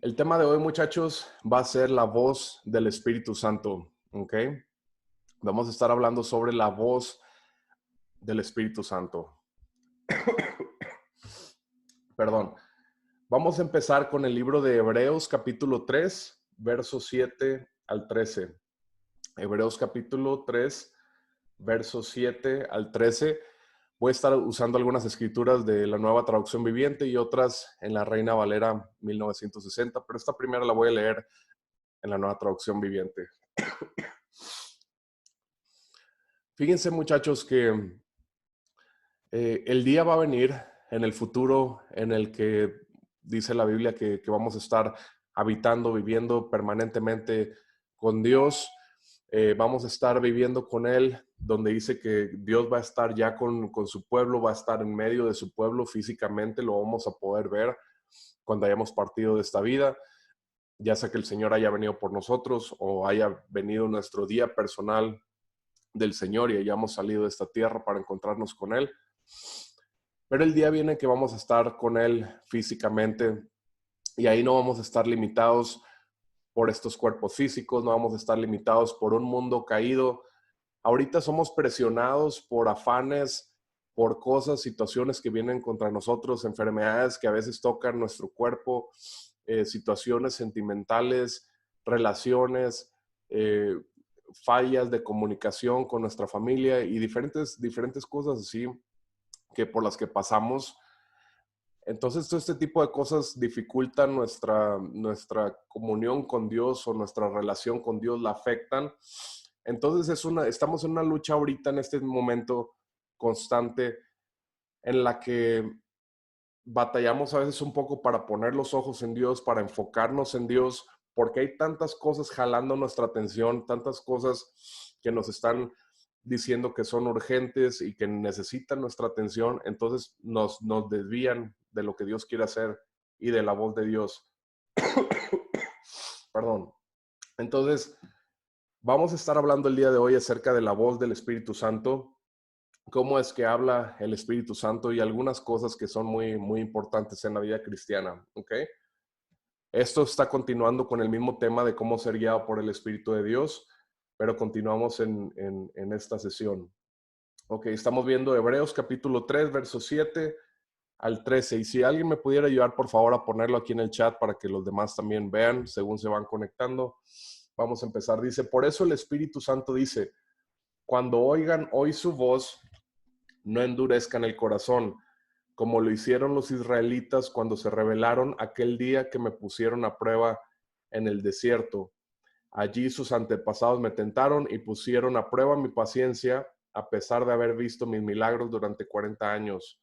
El tema de hoy, muchachos, va a ser la voz del Espíritu Santo, ¿ok? Vamos a estar hablando sobre la voz del Espíritu Santo. Perdón. Vamos a empezar con el libro de Hebreos, capítulo 3, versos 7 al 13. Hebreos, capítulo 3, versos 7 al 13. Voy a estar usando algunas escrituras de la Nueva Traducción Viviente y otras en la Reina Valera 1960, pero esta primera la voy a leer en la Nueva Traducción Viviente. Fíjense, muchachos, que el día va a venir en el futuro en el que dice la Biblia que vamos a estar habitando, viviendo permanentemente con Dios. Vamos a estar viviendo con Él, donde dice que Dios va a estar ya con su pueblo, va a estar en medio de su pueblo físicamente, lo vamos a poder ver cuando hayamos partido de esta vida, ya sea que el Señor haya venido por nosotros o haya venido nuestro día personal del Señor y hayamos salido de esta tierra para encontrarnos con Él. Pero el día viene que vamos a estar con Él físicamente y ahí no vamos a estar limitados por estos cuerpos físicos, no vamos a estar limitados por un mundo caído. Ahorita somos presionados por afanes, por cosas, situaciones que vienen contra nosotros, enfermedades que a veces tocan nuestro cuerpo, situaciones sentimentales, relaciones, eh, fallas de comunicación con nuestra familia y diferentes cosas así que por las que pasamos. Entonces, todo este tipo de cosas dificultan nuestra comunión con Dios o nuestra relación con Dios, la afectan. Entonces, estamos en una lucha ahorita en este momento constante en la que batallamos a veces un poco para poner los ojos en Dios, para enfocarnos en Dios, porque hay tantas cosas jalando nuestra atención, tantas cosas que nos están diciendo que son urgentes y que necesitan nuestra atención, entonces nos desvían de lo que Dios quiere hacer y de la voz de Dios. Perdón. Entonces, vamos a estar hablando el día de hoy acerca de la voz del Espíritu Santo, cómo es que habla el Espíritu Santo y algunas cosas que son muy importantes en la vida cristiana, ¿ok? Esto está continuando con el mismo tema de cómo ser guiado por el Espíritu de Dios, pero continuamos en esta sesión. Ok, estamos viendo Hebreos capítulo 3, versos 7 al 13. Y si alguien me pudiera ayudar, por favor, a ponerlo aquí en el chat para que los demás también vean según se van conectando. Vamos a empezar. Dice, por eso el Espíritu Santo dice, cuando oigan hoy su voz, no endurezcan el corazón, como lo hicieron los israelitas cuando se rebelaron aquel día que me pusieron a prueba en el desierto. Allí sus antepasados me tentaron y pusieron a prueba mi paciencia, a pesar de haber visto mis milagros durante 40 años.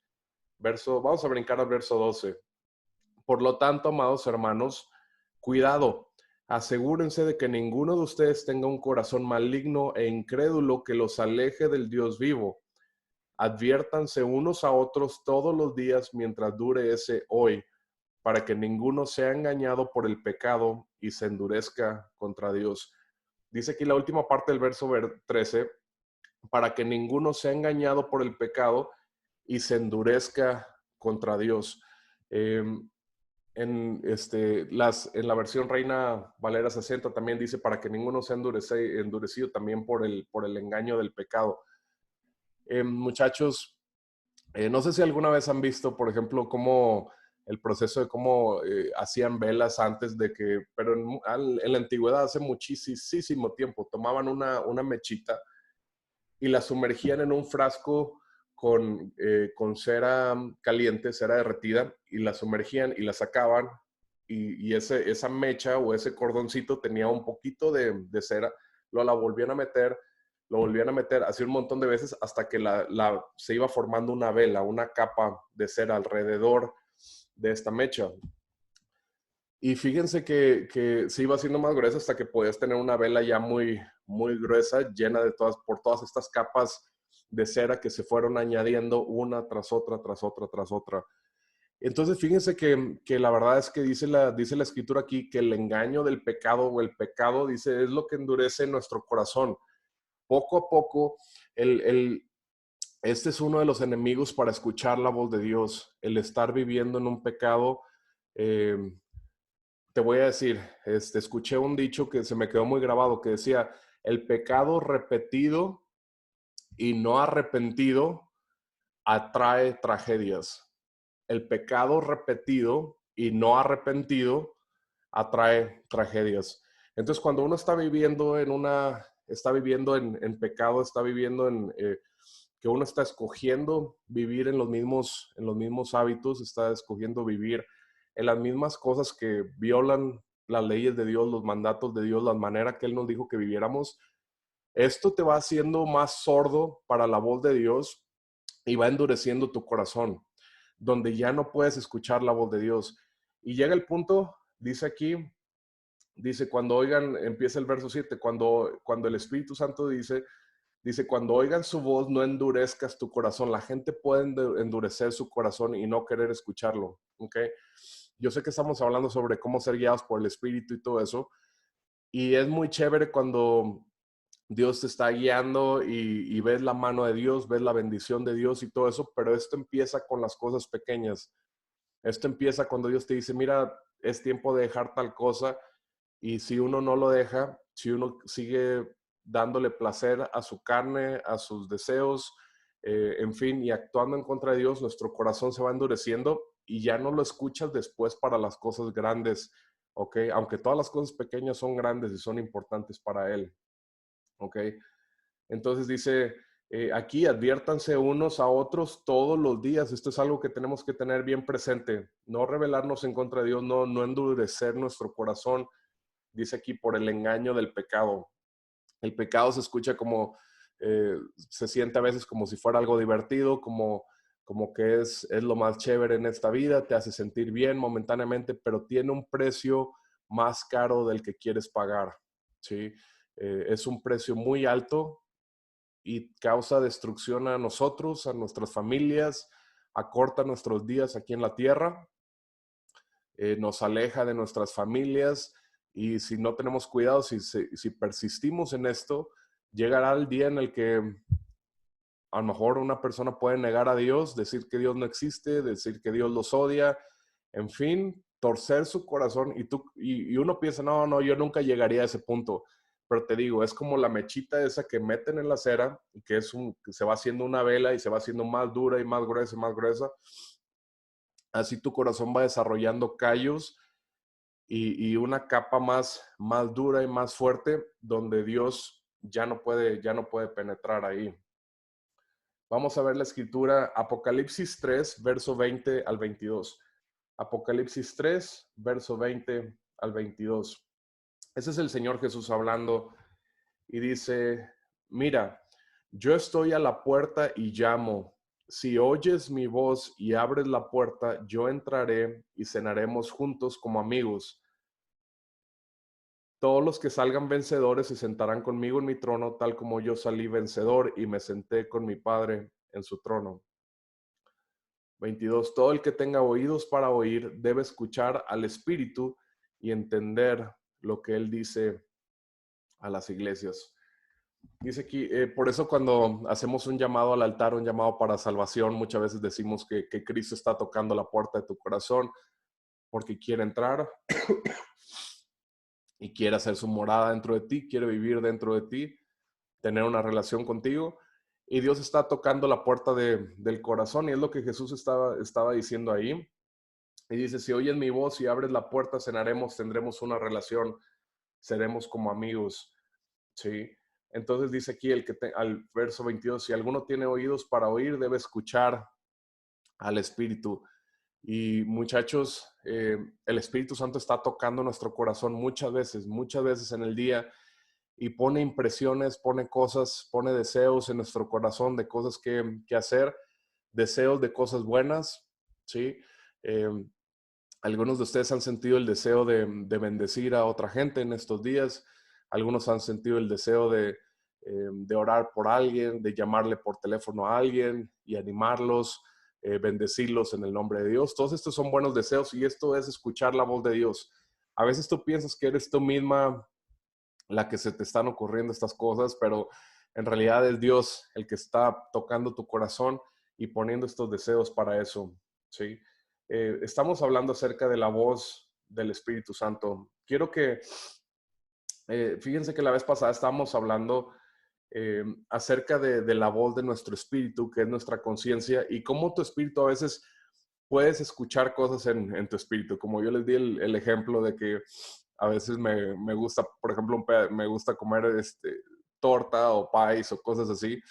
Vamos a brincar al verso 12. Por lo tanto, amados hermanos, cuidado, asegúrense de que ninguno de ustedes tenga un corazón maligno e incrédulo que los aleje del Dios vivo. Adviértanse unos a otros todos los días mientras dure ese hoy, para que ninguno sea engañado por el pecado y se endurezca contra Dios. Dice aquí la última parte del verso 13, para que ninguno sea engañado por el pecado y se endurezca contra Dios. Eh, en la versión Reina Valera 60 también dice para que ninguno sea endurecido también por el engaño del pecado. Muchachos, no sé si alguna vez han visto, por ejemplo, cómo el proceso de cómo hacían velas antes de que, pero en la antigüedad, hace muchísimo tiempo, tomaban una mechita y la sumergían en un frasco con cera caliente, cera derretida, y la sumergían y la sacaban, y esa mecha o ese cordoncito tenía un poquito de cera, la volvían a meter, lo volvían a meter así un montón de veces hasta que se iba formando una vela, una capa de cera alrededor de esta mecha. Y fíjense que se iba haciendo más gruesa hasta que podías tener una vela ya muy gruesa, llena por todas estas capas de cera que se fueron añadiendo una tras otra, tras otra, tras otra. Entonces, fíjense que la verdad es que dice la escritura aquí que el engaño del pecado o el pecado, dice, es lo que endurece nuestro corazón. Poco a poco, este es uno de los enemigos para escuchar la voz de Dios, el estar viviendo en un pecado. eh, te voy a decir, escuché un dicho que se me quedó muy grabado, que decía, el pecado repetido y no arrepentido atrae tragedias. El pecado repetido y no arrepentido atrae tragedias. Entonces, cuando uno está viviendo en pecado, está viviendo que uno está escogiendo vivir en los mismos hábitos, está escogiendo vivir en las mismas cosas que violan las leyes de Dios, los mandatos de Dios, la manera que Él nos dijo que viviéramos, esto te va haciendo más sordo para la voz de Dios y va endureciendo tu corazón, donde ya no puedes escuchar la voz de Dios. Y llega el punto, dice aquí, dice, cuando oigan, empieza el verso 7, cuando el Espíritu Santo dice, cuando oigan su voz, no endurezcas tu corazón. La gente puede endurecer su corazón y no querer escucharlo, ¿ok? Yo sé que estamos hablando sobre cómo ser guiados por el Espíritu y todo eso, y es muy chévere cuando Dios te está guiando y ves la mano de Dios, ves la bendición de Dios y todo eso, pero esto empieza con las cosas pequeñas. Esto empieza cuando Dios te dice, mira, es tiempo de dejar tal cosa, y si uno no lo deja, si uno sigue dándole placer a su carne, a sus deseos, en fin, y actuando en contra de Dios, nuestro corazón se va endureciendo y ya no lo escuchas después para las cosas grandes, ¿ok? Aunque todas las cosas pequeñas son grandes y son importantes para Él, ¿ok? Entonces dice, aquí adviértanse unos a otros todos los días. Esto es algo que tenemos que tener bien presente. No rebelarnos en contra de Dios, no endurecer nuestro corazón. Dice aquí por el engaño del pecado. El pecado se escucha como, se siente a veces como si fuera algo divertido, como que es lo más chévere en esta vida, te hace sentir bien momentáneamente, pero tiene un precio más caro del que quieres pagar, ¿sí? Es un precio muy alto y causa destrucción a nosotros, a nuestras familias, acorta nuestros días aquí en la tierra, nos aleja de nuestras familias y si no tenemos cuidado, si persistimos en esto, llegará el día en el que a lo mejor una persona puede negar a Dios, decir que Dios no existe, decir que Dios los odia, en fin, torcer su corazón y uno piensa, no, yo nunca llegaría a ese punto. Pero te digo, es como la mechita esa que meten en la cera, que que se va haciendo una vela y se va haciendo más dura y más gruesa y más gruesa. Así tu corazón va desarrollando callos y una capa más dura y más fuerte donde Dios ya no puede penetrar ahí. Vamos a ver la escritura, Apocalipsis 3, verso 20 al 22. Apocalipsis 3, verso 20 al 22. Ese es el Señor Jesús hablando y dice, mira, yo estoy a la puerta y llamo. Si oyes mi voz y abres la puerta, yo entraré y cenaremos juntos como amigos. Todos los que salgan vencedores se sentarán conmigo en mi trono, tal como yo salí vencedor y me senté con mi Padre en su trono. 22. Todo el que tenga oídos para oír debe escuchar al Espíritu y entender lo que Él dice a las iglesias. Dice aquí, por eso cuando hacemos un llamado al altar, un llamado para salvación, muchas veces decimos que Cristo está tocando la puerta de tu corazón porque quiere entrar y quiere hacer su morada dentro de ti, quiere vivir dentro de ti, tener una relación contigo. Y Dios está tocando la puerta del corazón y es lo que Jesús estaba diciendo ahí. Y dice, si oyes mi voz y abres la puerta, cenaremos, tendremos una relación, seremos como amigos, ¿sí? Entonces dice aquí al verso 22, si alguno tiene oídos para oír, debe escuchar al Espíritu. Y muchachos, el Espíritu Santo está tocando nuestro corazón muchas veces en el día y pone impresiones, pone cosas, pone deseos en nuestro corazón de cosas que hacer, deseos de cosas buenas, ¿sí? Eh, Algunos de ustedes han sentido el deseo de bendecir a otra gente en estos días. Algunos han sentido el deseo de orar por alguien, de llamarle por teléfono a alguien y animarlos, bendecirlos en el nombre de Dios. Todos estos son buenos deseos y esto es escuchar la voz de Dios. A veces tú piensas que eres tú misma la que se te están ocurriendo estas cosas, pero en realidad es Dios el que está tocando tu corazón y poniendo estos deseos para eso, ¿sí? Estamos hablando acerca de la voz del Espíritu Santo. Quiero que, fíjense que la vez pasada estábamos hablando acerca de la voz de nuestro espíritu, que es nuestra conciencia, y cómo tu espíritu a veces puedes escuchar cosas en tu espíritu. Como yo les di el ejemplo de que a veces me gusta, por ejemplo, me gusta comer torta o pies o cosas así,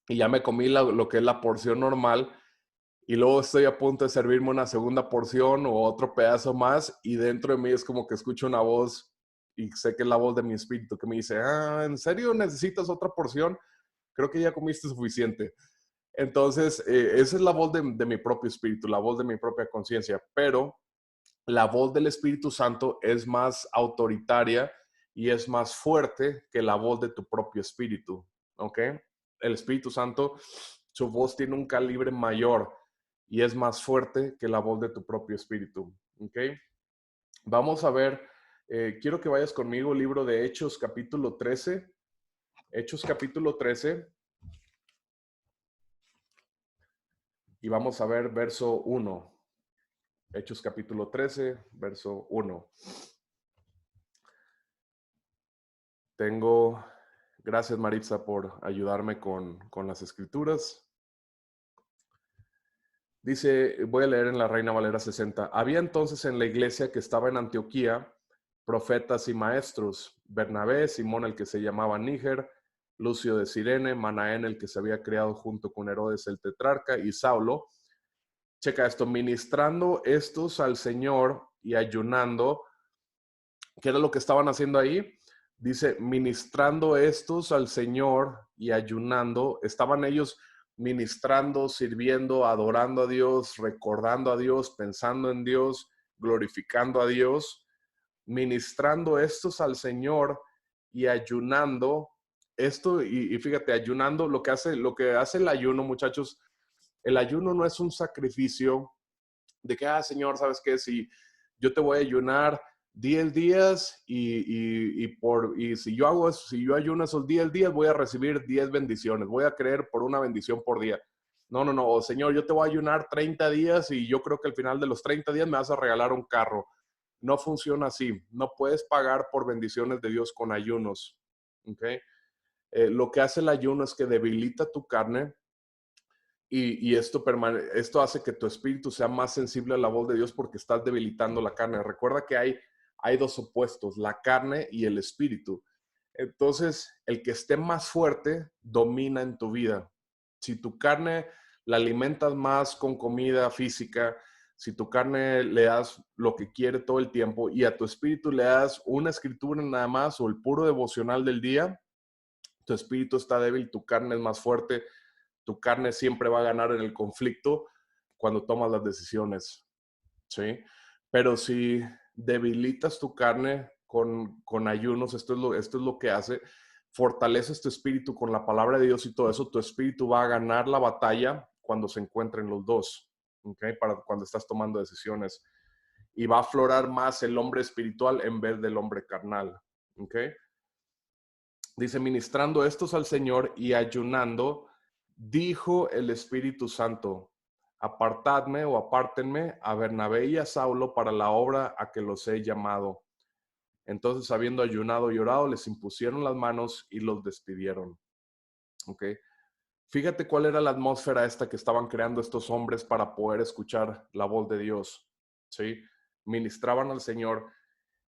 y ya me comí lo que es la porción normal, y luego estoy a punto de servirme una segunda porción o otro pedazo más, y dentro de mí es como que escucho una voz, y sé que es la voz de mi espíritu que me dice, ¿en serio necesitas otra porción? Creo que ya comiste suficiente. Entonces, esa es la voz de mi propio espíritu, la voz de mi propia conciencia, pero la voz del Espíritu Santo es más autoritaria y es más fuerte que la voz de tu propio espíritu, ¿ok? El Espíritu Santo, su voz tiene un calibre mayor y es más fuerte que la voz de tu propio espíritu, ¿ok? Vamos a ver, quiero que vayas conmigo, libro de Hechos, capítulo 13. Hechos, capítulo 13. Y vamos a ver verso 1. Hechos capítulo 13, verso 1. Gracias Maritza por ayudarme con las escrituras. Dice, voy a leer en la Reina Valera 60. Había entonces en la iglesia que estaba en Antioquía profetas y maestros, Bernabé, Simón el que se llamaba Níger, Lucio de Cirene, Manaén el que se había criado junto con Herodes el tetrarca y Saulo. Checa esto, ministrando estos al Señor y ayunando. ¿Qué era lo que estaban haciendo ahí? Dice, ministrando estos al Señor y ayunando. Estaban ellos ministrando, sirviendo, adorando a Dios, recordando a Dios, pensando en Dios, glorificando a Dios, ministrando estos al Señor y ayunando. Esto, y fíjate, ayunando, lo que hace el ayuno, muchachos, el ayuno no es un sacrificio de que, Señor, ¿sabes qué? Si yo te voy a ayunar 10 días y si yo hago eso, si yo ayuno esos 10 días, voy a recibir 10 bendiciones, voy a creer por una bendición por día. No, no, no, Señor, yo te voy a ayunar 30 días y yo creo que al final de los 30 días me vas a regalar un carro. No funciona así. No puedes pagar por bendiciones de Dios con ayunos. ¿Okay? Lo que hace el ayuno es que debilita tu carne y esto hace que tu espíritu sea más sensible a la voz de Dios porque estás debilitando la carne. Recuerda que hay dos opuestos, la carne y el espíritu. Entonces, el que esté más fuerte domina en tu vida. Si tu carne la alimentas más con comida física, si tu carne le das lo que quiere todo el tiempo y a tu espíritu le das una escritura nada más o el puro devocional del día, tu espíritu está débil, tu carne es más fuerte, tu carne siempre va a ganar en el conflicto cuando tomas las decisiones, ¿sí? Pero si debilitas tu carne con ayunos, esto es lo que hace, fortaleces tu espíritu con la palabra de Dios y todo eso, tu espíritu va a ganar la batalla cuando se encuentren los dos, ¿ok? Para cuando estás tomando decisiones. Y va a aflorar más el hombre espiritual en vez del hombre carnal, ¿ok? Dice, ministrando estos al Señor y ayunando, dijo el Espíritu Santo, apartadme o apártenme a Bernabé y a Saulo para la obra a que los he llamado. Entonces, habiendo ayunado y orado, les impusieron las manos y los despidieron. ¿Ok? Fíjate cuál era la atmósfera esta que estaban creando estos hombres para poder escuchar la voz de Dios. ¿Sí? Ministraban al Señor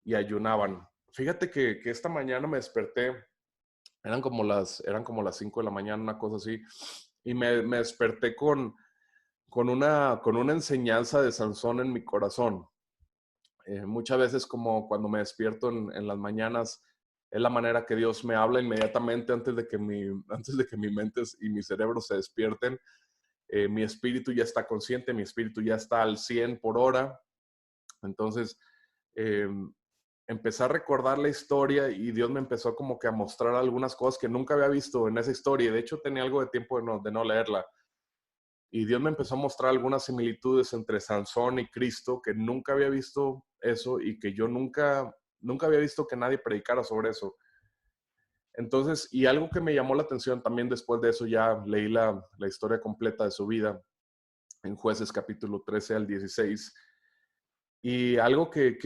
y ayunaban. Fíjate que esta mañana me desperté. Eran como las 5 de la mañana, una cosa así. Y me desperté con una enseñanza de Sansón en mi corazón. Muchas veces como cuando me despierto en las mañanas, es la manera que Dios me habla inmediatamente antes de que mi mente y mi cerebro se despierten. Mi espíritu ya está consciente, mi espíritu ya está al 100 por hora. Entonces, eh, empecé a recordar la historia y Dios me empezó como que a mostrar algunas cosas que nunca había visto en esa historia. De hecho, tenía algo de tiempo de no leerla. Y Dios me empezó a mostrar algunas similitudes entre Sansón y Cristo que nunca había visto eso y que yo nunca había visto que nadie predicara sobre eso. Entonces, y algo que me llamó la atención también después de eso, ya leí la historia completa de su vida en Jueces capítulo 13 al 16. Y algo que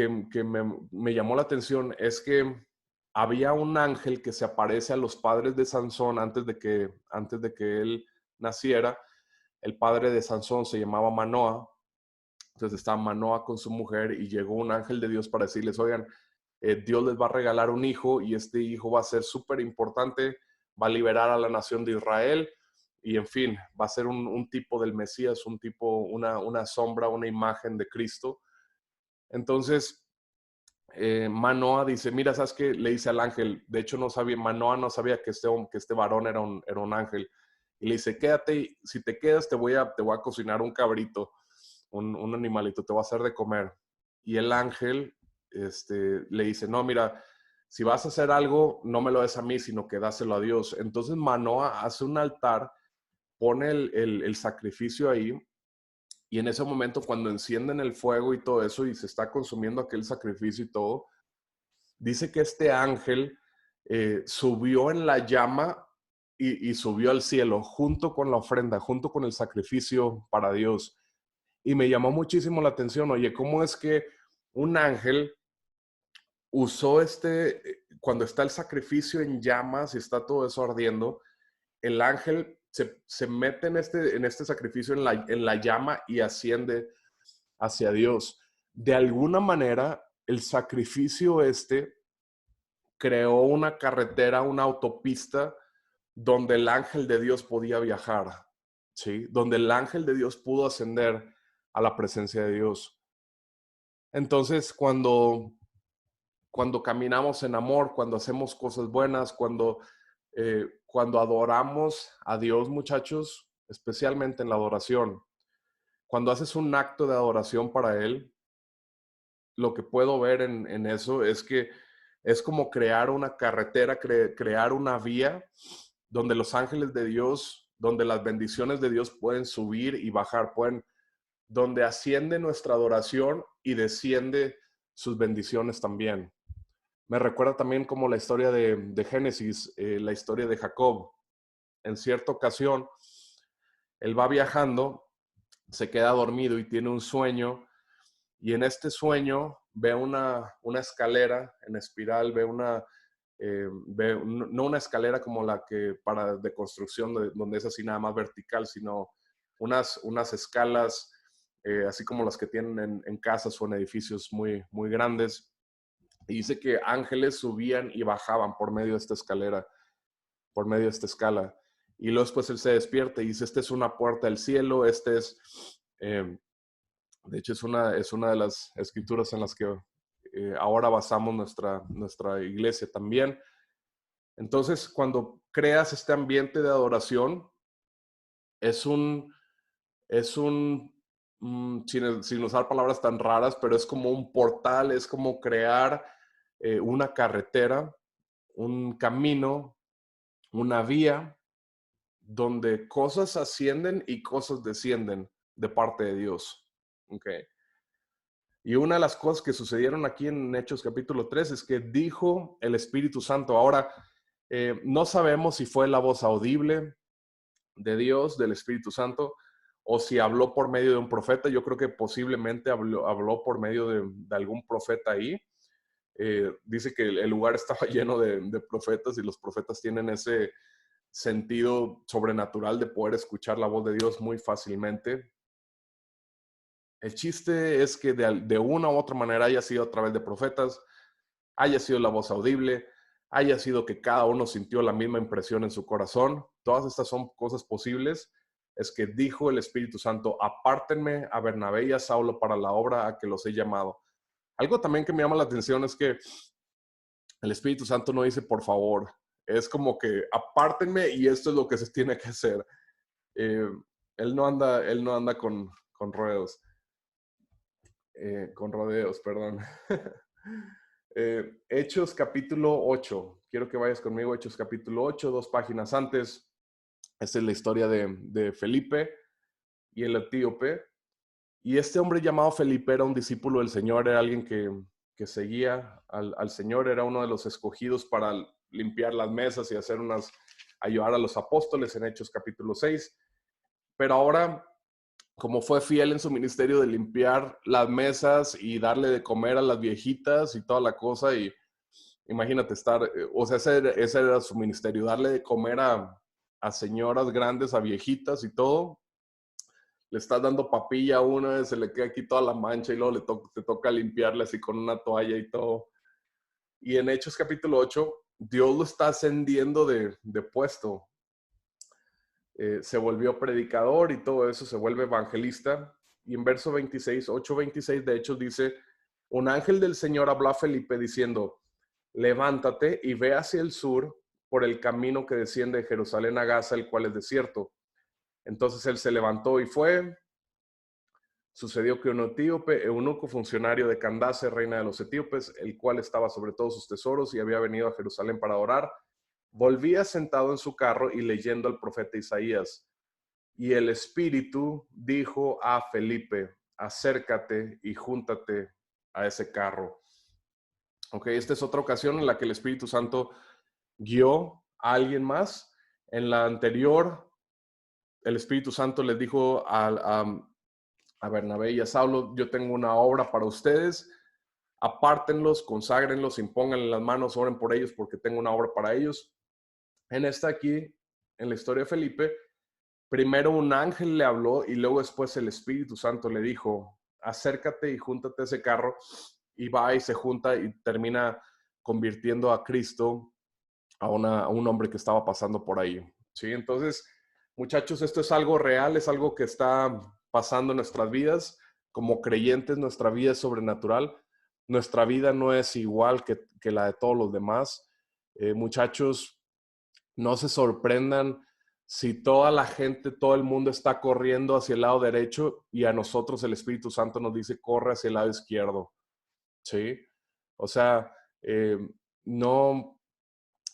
me llamó la atención es que había un ángel que se aparece a los padres de Sansón antes de que él naciera. El padre de Sansón se llamaba Manoa. Entonces estaba Manoa con su mujer y llegó un ángel de Dios para decirles, oigan, Dios les va a regalar un hijo y este hijo va a ser súper importante, va a liberar a la nación de Israel y en fin, va a ser un tipo del Mesías, un tipo, una sombra, una imagen de Cristo. Entonces, Manoa dice, mira, ¿sabes qué? Le dice al ángel, de hecho no sabía, Manoa no sabía que este varón era un ángel. Y le dice, quédate, si te quedas te voy a cocinar un cabrito, un animalito, te voy a hacer de comer. Y el ángel le dice, no, mira, si vas a hacer algo, no me lo des a mí, sino que dáselo a Dios. Entonces Manoa hace un altar, pone el sacrificio ahí, y en ese momento cuando encienden el fuego y todo eso y se está consumiendo aquel sacrificio y todo, dice que este ángel subió en la llama y subió al cielo junto con la ofrenda, junto con el sacrificio para Dios. Y me llamó muchísimo la atención, oye, ¿cómo es que un ángel usó cuando está el sacrificio en llamas y está todo eso ardiendo, el ángel se mete en este sacrificio en la llama y asciende hacia Dios? De alguna manera, el sacrificio creó una carretera, una autopista donde el ángel de Dios podía viajar, ¿sí? Donde el ángel de Dios pudo ascender a la presencia de Dios. Entonces, cuando caminamos en amor, cuando hacemos cosas buenas, cuando adoramos a Dios, muchachos, especialmente en la adoración, cuando haces un acto de adoración para Él, lo que puedo ver en eso es que es como crear una carretera, crear una vía donde los ángeles de Dios, donde las bendiciones de Dios pueden subir y bajar, donde asciende nuestra adoración y desciende sus bendiciones también. Me recuerda también como la historia de Génesis, la historia de Jacob. En cierta ocasión, él va viajando, se queda dormido y tiene un sueño, y en este sueño ve una escalera en espiral, no una escalera como la que de construcción, donde es así nada más vertical, sino unas escalas, así como las que tienen en casas o en edificios muy, muy grandes. Y dice que ángeles subían y bajaban por medio de esta escalera, por medio de esta escala. Y luego después él se despierta y dice, esta es una puerta del cielo, de hecho es una de las escrituras en las que ahora basamos nuestra iglesia también. Entonces, cuando creas este ambiente de adoración, es un, sin usar palabras tan raras, pero es como un portal, es como crear una carretera, un camino, una vía donde cosas ascienden y cosas descienden de parte de Dios. Okay. Y una de las cosas que sucedieron aquí en Hechos capítulo 3 es que dijo el Espíritu Santo. Ahora, no sabemos si fue la voz audible de Dios, del Espíritu Santo, o si habló por medio de un profeta. Yo creo que posiblemente habló por medio de algún profeta ahí. Dice que el lugar estaba lleno de profetas y los profetas tienen ese sentido sobrenatural de poder escuchar la voz de Dios muy fácilmente. El chiste es que de una u otra manera haya sido a través de profetas, haya sido la voz audible, haya sido que cada uno sintió la misma impresión en su corazón. Todas estas son cosas posibles. Es que dijo el Espíritu Santo, apártenme a Bernabé y a Saulo para la obra a que los he llamado. Algo también que me llama la atención es que el Espíritu Santo no dice por favor. Es como que apártenme y esto es lo que se tiene que hacer. Eh, él no anda con rodeos. Con rodeos, perdón. Hechos capítulo 8. Quiero que vayas conmigo, Hechos capítulo 8, 2 páginas antes. Esta es la historia de Felipe y el etíope. Y este hombre llamado Felipe era un discípulo del Señor, era alguien que seguía al Señor, era uno de los escogidos para limpiar las mesas y ayudar a los apóstoles en Hechos capítulo 6. Pero ahora como fue fiel en su ministerio de limpiar las mesas y darle de comer a las viejitas y toda la cosa. Y imagínate estar, o sea, ese era su ministerio, darle de comer a señoras grandes, a viejitas y todo. Le estás dando papilla a una, se le queda aquí toda la mancha y luego te toca limpiarle así con una toalla y todo. Y en Hechos capítulo 8, Dios lo está ascendiendo de puesto. Se volvió predicador y todo eso, se vuelve evangelista. Y en verso 26, 8:26 de Hechos dice, un ángel del Señor habló a Felipe diciendo, levántate y ve hacia el sur por el camino que desciende de Jerusalén a Gaza, el cual es desierto. Entonces él se levantó y fue. Sucedió que un etíope, eunuco funcionario de Candace, reina de los etíopes, el cual estaba sobre todos sus tesoros y había venido a Jerusalén para orar, volvía sentado en su carro y leyendo al profeta Isaías. Y el Espíritu dijo a Felipe, acércate y júntate a ese carro. Ok, esta es otra ocasión en la que el Espíritu Santo guió a alguien más. En la anterior, el Espíritu Santo les dijo a Bernabé y a Saulo, yo tengo una obra para ustedes, apártenlos, conságrenlos, impónganle las manos, oren por ellos porque tengo una obra para ellos. En esta aquí, en la historia de Felipe, primero un ángel le habló y luego después el Espíritu Santo le dijo, acércate y júntate a ese carro, y va y se junta y termina convirtiendo a Cristo a un hombre que estaba pasando por ahí. ¿Sí? Entonces, muchachos, esto es algo real, es algo que está pasando en nuestras vidas. Como creyentes, nuestra vida es sobrenatural. Nuestra vida no es igual que la de todos los demás. Muchachos, no se sorprendan si toda la gente, todo el mundo está corriendo hacia el lado derecho y a nosotros el Espíritu Santo nos dice corre hacia el lado izquierdo. ¿Sí? O sea, no,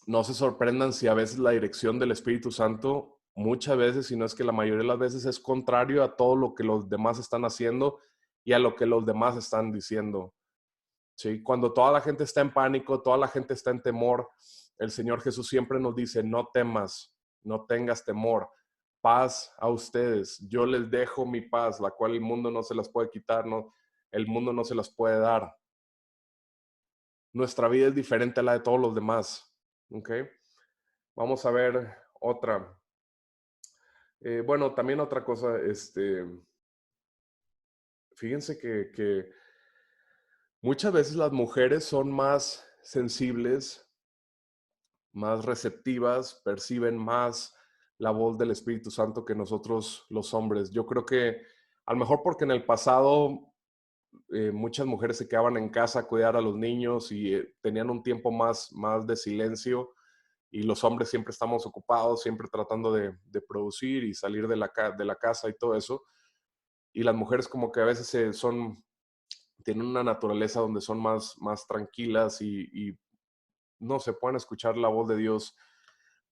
no se sorprendan si a veces la dirección del Espíritu Santo, muchas veces, si no es que la mayoría de las veces, es contrario a todo lo que los demás están haciendo y a lo que los demás están diciendo. ¿Sí? Cuando toda la gente está en pánico, toda la gente está en temor, el Señor Jesús siempre nos dice, no temas, no tengas temor, paz a ustedes, yo les dejo mi paz, la cual el mundo no se las puede quitar, no, el mundo no se las puede dar. Nuestra vida es diferente a la de todos los demás. ¿Ok? Vamos a ver otra. Bueno, también otra cosa, fíjense que muchas veces las mujeres son más sensibles, más receptivas, perciben más la voz del Espíritu Santo que nosotros los hombres. Yo creo que a lo mejor porque en el pasado muchas mujeres se quedaban en casa a cuidar a los niños y tenían un tiempo más de silencio y los hombres siempre estamos ocupados, siempre tratando de producir y salir de la casa y todo eso. Y las mujeres como que a veces tienen una naturaleza donde son más tranquilas y no se pueden escuchar la voz de Dios.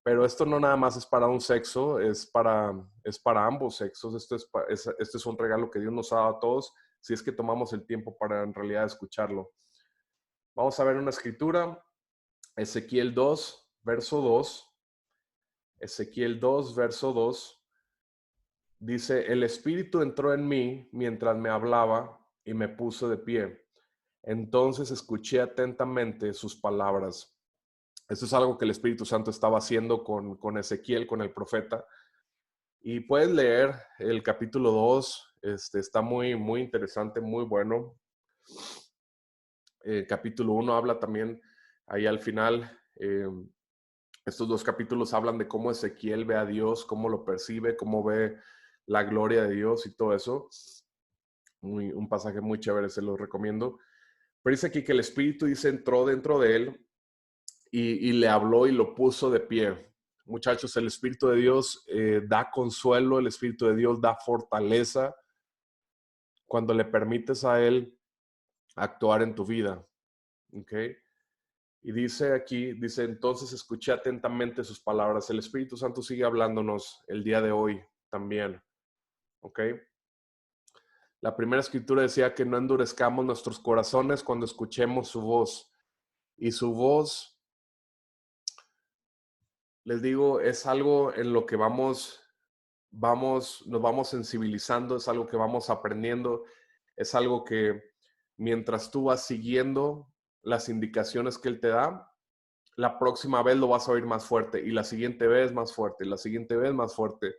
Pero esto no nada más es para un sexo, es para ambos sexos. Este es un regalo que Dios nos ha dado a todos, si es que tomamos el tiempo para en realidad escucharlo. Vamos a ver una escritura, Ezequiel 2, verso 2. Ezequiel 2, verso 2. Dice, el Espíritu entró en mí mientras me hablaba y me puso de pie. Entonces escuché atentamente sus palabras. Esto es algo que el Espíritu Santo estaba haciendo con Ezequiel, con el profeta. Y puedes leer el capítulo 2, está muy interesante, muy bueno. Capítulo 1 habla también ahí al final. Estos dos capítulos hablan de cómo Ezequiel ve a Dios, cómo lo percibe, cómo ve la gloria de Dios y todo eso. Un pasaje muy chévere, se los recomiendo. Pero dice aquí que el Espíritu dice entró dentro de él y le habló y lo puso de pie. Muchachos, el Espíritu de Dios da consuelo, el Espíritu de Dios da fortaleza cuando le permites a Él actuar en tu vida. ¿Ok? Y dice aquí, dice, entonces escuché atentamente sus palabras. El Espíritu Santo sigue hablándonos el día de hoy también. ¿Ok? La primera escritura decía que no endurezcamos nuestros corazones cuando escuchemos su voz. Y su voz, les digo, es algo en lo que vamos nos vamos sensibilizando, es algo que vamos aprendiendo, es algo que mientras tú vas siguiendo las indicaciones que Él te da, la próxima vez lo vas a oír más fuerte y la siguiente vez más fuerte y la siguiente vez más fuerte,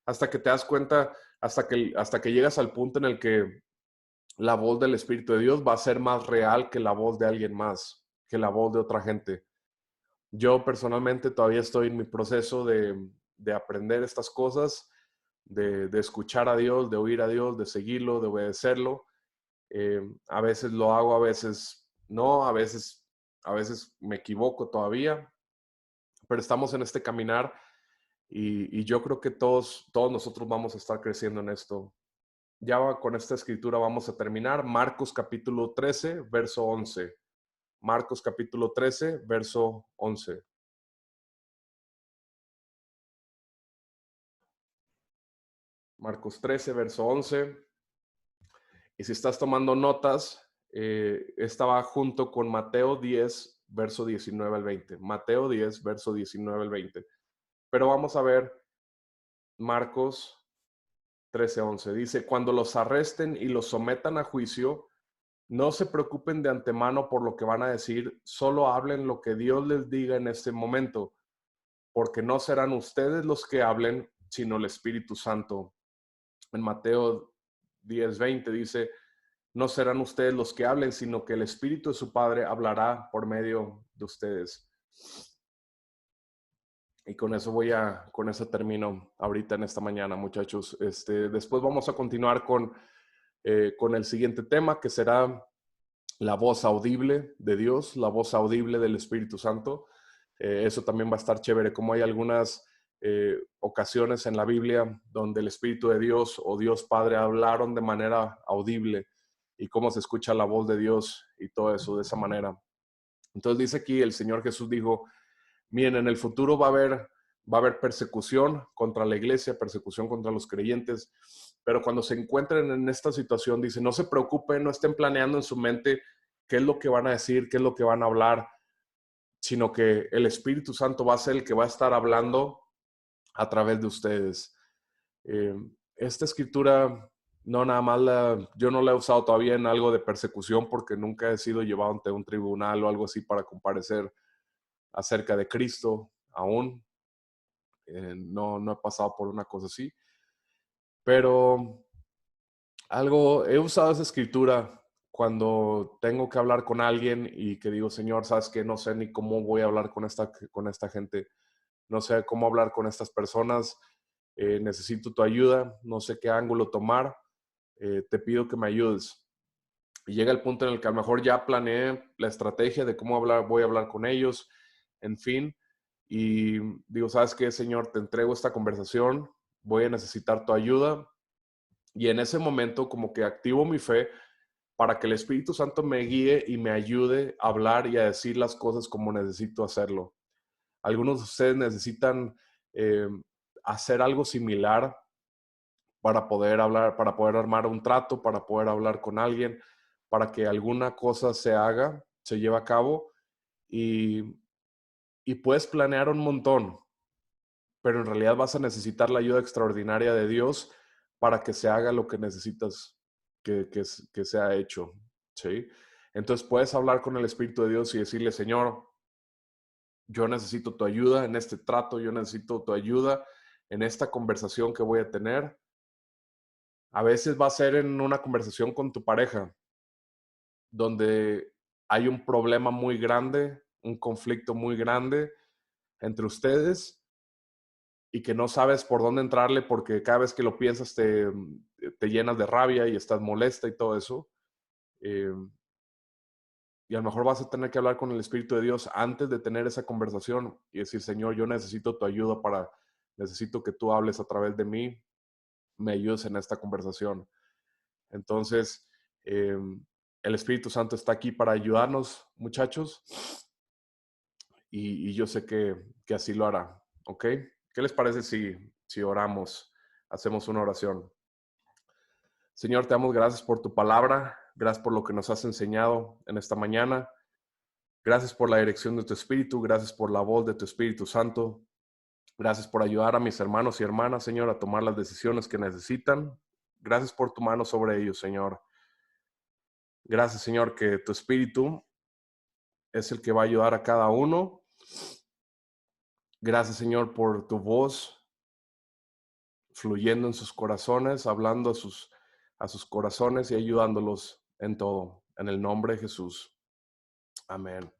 hasta que te das cuenta, hasta que llegas al punto en el que la voz del Espíritu de Dios va a ser más real que la voz de alguien más, que la voz de otra gente. Yo personalmente todavía estoy en mi proceso de aprender estas cosas, de escuchar a Dios, de oír a Dios, de seguirlo, de obedecerlo. A veces lo hago, a veces no, a veces me equivoco todavía, pero estamos en este caminar y yo creo que todos nosotros vamos a estar creciendo en esto. Con esta escritura vamos a terminar. Marcos capítulo 13, verso 11. Marcos capítulo 13, verso 11. Marcos 13, verso 11. Y si estás tomando notas, estaba junto con Mateo 10, verso 19 al 20. Mateo 10, verso 19 al 20. Pero vamos a ver Marcos 13, 11. Dice, cuando los arresten y los sometan a juicio, no se preocupen de antemano por lo que van a decir, solo hablen lo que Dios les diga en este momento, porque no serán ustedes los que hablen, sino el Espíritu Santo. En Mateo 10:20 dice, no serán ustedes los que hablen, sino que el Espíritu de su Padre hablará por medio de ustedes. Y con eso termino ahorita en esta mañana, muchachos. Después vamos a continuar con el siguiente tema, que será la voz audible de Dios, la voz audible del Espíritu Santo. Eso también va a estar chévere, como hay algunas ocasiones en la Biblia donde el Espíritu de Dios o Dios Padre hablaron de manera audible y cómo se escucha la voz de Dios y todo eso de esa manera. Entonces dice aquí, el Señor Jesús dijo, miren, en el futuro va a haber persecución contra la iglesia, persecución contra los creyentes, pero cuando se encuentren en esta situación, dice, no se preocupen, no estén planeando en su mente qué es lo que van a decir, qué es lo que van a hablar, sino que el Espíritu Santo va a ser el que va a estar hablando a través de ustedes. Esta escritura, no nada más yo no la he usado todavía en algo de persecución porque nunca he sido llevado ante un tribunal o algo así para comparecer acerca de Cristo aún. No he pasado por una cosa así. Pero he usado esa escritura cuando tengo que hablar con alguien y que digo, Señor, sabes que no sé ni cómo voy a hablar con esta gente, no sé cómo hablar con estas personas, necesito tu ayuda, no sé qué ángulo tomar, te pido que me ayudes. Y llega el punto en el que a lo mejor ya planeé la estrategia de cómo voy a hablar con ellos, en fin, y digo, ¿sabes qué, Señor? Te entrego esta conversación, voy a necesitar tu ayuda. Y en ese momento como que activo mi fe para que el Espíritu Santo me guíe y me ayude a hablar y a decir las cosas como necesito hacerlo. Algunos de ustedes necesitan eh, hacer algo similar para poder hablar, para poder armar un trato, para poder hablar con alguien, para que alguna cosa se haga, se lleve a cabo y, y puedes planear un montón, pero en realidad vas a necesitar la ayuda extraordinaria de Dios para que se haga lo que necesitas que sea hecho, ¿sí? Entonces puedes hablar con el Espíritu de Dios y decirle, Señor, yo necesito tu ayuda en este trato, yo necesito tu ayuda en esta conversación que voy a tener. A veces va a ser en una conversación con tu pareja, donde hay un problema muy grande, un conflicto muy grande entre ustedes y que no sabes por dónde entrarle porque cada vez que lo piensas te llenas de rabia y estás molesta y todo eso. Eh, y a lo mejor vas a tener que hablar con el Espíritu de Dios antes de tener esa conversación y decir, Señor, yo necesito tu ayuda necesito que tú hables a través de mí, me ayudes en esta conversación. Entonces, el Espíritu Santo está aquí para ayudarnos, muchachos, y yo sé que así lo hará, ¿ok? ¿Qué les parece si oramos, hacemos una oración? Señor, te damos gracias por tu palabra, gracias por lo que nos has enseñado en esta mañana, gracias por la dirección de tu Espíritu, gracias por la voz de tu Espíritu Santo. Gracias por ayudar a mis hermanos y hermanas, Señor, a tomar las decisiones que necesitan. Gracias por tu mano sobre ellos, Señor. Gracias, Señor, que tu Espíritu es el que va a ayudar a cada uno. Gracias, Señor, por tu voz fluyendo en sus corazones, hablando a sus corazones y ayudándolos en todo. En el nombre de Jesús. Amén.